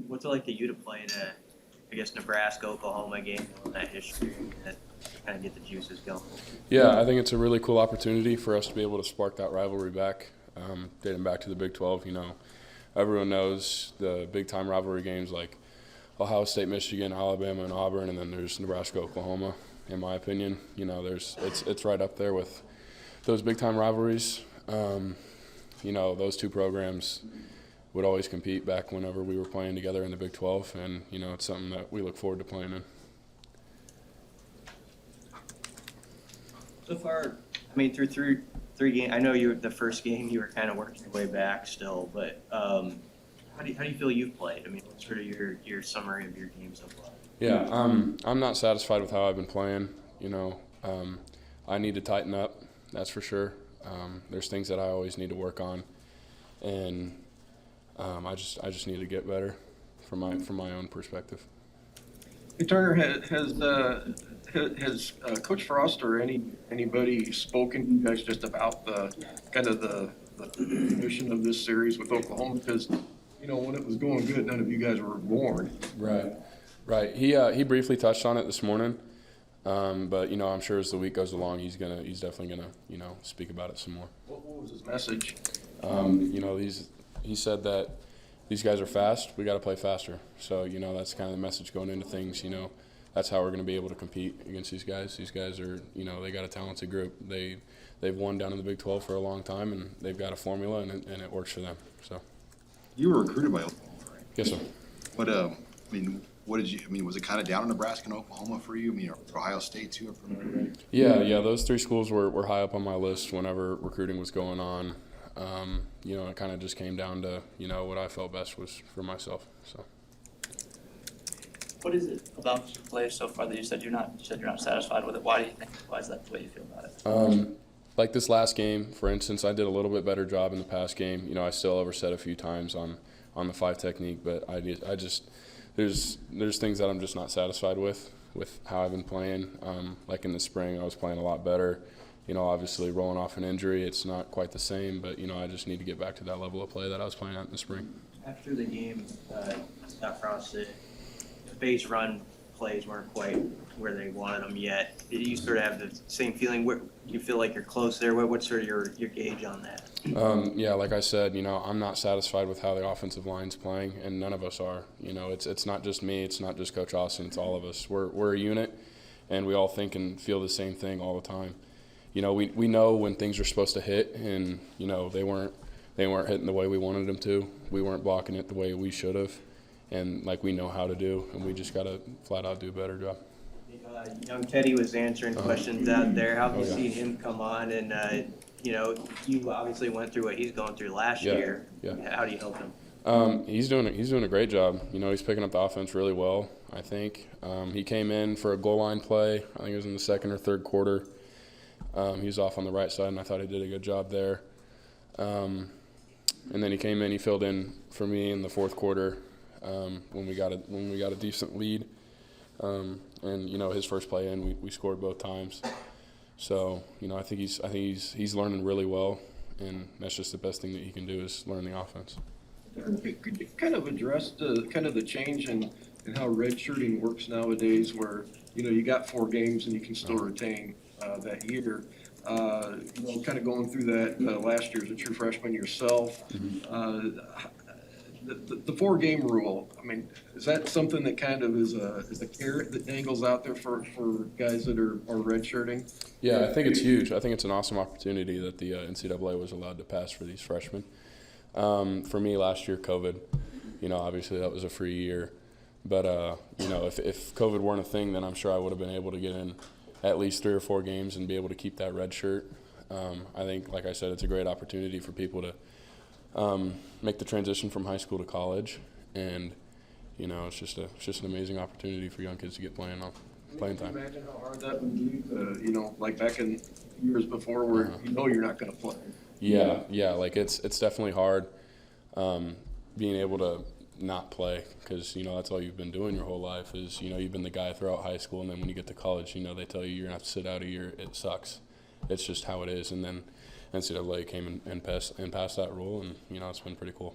What's it like to you to play in a, I guess, Nebraska, Oklahoma game, that history, that kind of get the juices going? Yeah, I think it's a really cool opportunity for us to be able to spark that rivalry back, dating back to the Big 12. Everyone knows the big-time rivalry games like Ohio State, Michigan, Alabama, and Auburn, and then there's Nebraska, Oklahoma. In my opinion, it's right up there with those big-time rivalries. Those two programs would always compete back whenever we were playing together in the Big 12, and it's something that we look forward to playing in. So far, through three games, I know the first game you were kind of working your way back still, but how do you feel you've played? What's sort of your summary of your game so far? Yeah, I'm not satisfied with how I've been playing. I need to tighten up, that's for sure. There's things that I always need to work on, and I just need to get better from my own perspective. Hey, Turner, has Coach Frost or anybody spoken to you guys just about the mission of this series with Oklahoma? Because when it was going good, none of you guys were born. Right. He briefly touched on it this morning, but I'm sure as the week goes along, he's definitely gonna speak about it some more. What was his message? He said that these guys are fast. We got to play faster. So that's kind of the message going into things. That's how we're going to be able to compete against these guys. These guys are they got a talented group. They've won down in the Big 12 for a long time, and they've got a formula, and it works for them. So. You were recruited by Oklahoma, right? Yes, sir. What did you? Was it kind of down in Nebraska and Oklahoma for you? Or Ohio State too, if I'm right? Yeah. Those three schools were high up on my list whenever recruiting was going on. It kind of just came down to what I felt best was for myself. So. What is it about your play so far that you said you're not satisfied with it? Why is that the way you feel about it? Like this last game, for instance, I did a little bit better job in the past game. I still overset a few times on the 5 technique, but I just there's things that I'm just not satisfied with how I've been playing. Like in the spring, I was playing a lot better. Obviously rolling off an injury, it's not quite the same, but I just need to get back to that level of play that I was playing at in the spring. After the game, Scott Frost said the base run plays weren't quite where they wanted them yet. Did you sort of have the same feeling? Where you feel like you're close there? What's sort of your gauge on that? Yeah, like I said, I'm not satisfied with how the offensive line's playing, and none of us are. It's not just me, it's not just Coach Austin, it's all of us. We're a unit, and we all think and feel the same thing all the time. We know when things are supposed to hit, and they weren't hitting the way we wanted them to. We weren't blocking it the way we should have, and we know how to do, and we just got to flat out do a better job. Young Teddy was answering questions out there. How have you seen him come on? And you obviously went through what he's going through last year. Yeah. How do you help him? He's doing a great job. He's picking up the offense really well, I think. He came in for a goal line play. I think it was in the second or third quarter. He was off on the right side, and I thought he did a good job there. And then he came in, he filled in for me in the fourth quarter when we got a decent lead. And his first play in, we scored both times. So I think he's learning really well, and that's just the best thing that he can do is learn the offense. Could you kind of address the change in how redshirting works nowadays, where you got 4 games and you can still retain that year? Kind of going through that last year as a true freshman yourself. Mm-hmm. The 4-game rule, is that something that kind of is a carrot that dangles out there for guys that are redshirting? Yeah, I think it's huge. I think it's an awesome opportunity that the NCAA was allowed to pass for these freshmen. For me last year, COVID, obviously that was a free year. But, if COVID weren't a thing, then I'm sure I would have been able to get in at least 3 or 4 games and be able to keep that red shirt. I think, like I said, it's a great opportunity for people to make the transition from high school to college, and it's just an amazing opportunity for young kids to get playing time. Can you imagine how hard that would be like back in years before where you're not going to play? Yeah, it's definitely hard being able to not play, because that's all you've been doing your whole life is you've been the guy throughout high school, and then when you get to college they tell you you're gonna have to sit out a year. It sucks. It's just how it is. And then NCAA came and passed that rule, and it's been pretty cool.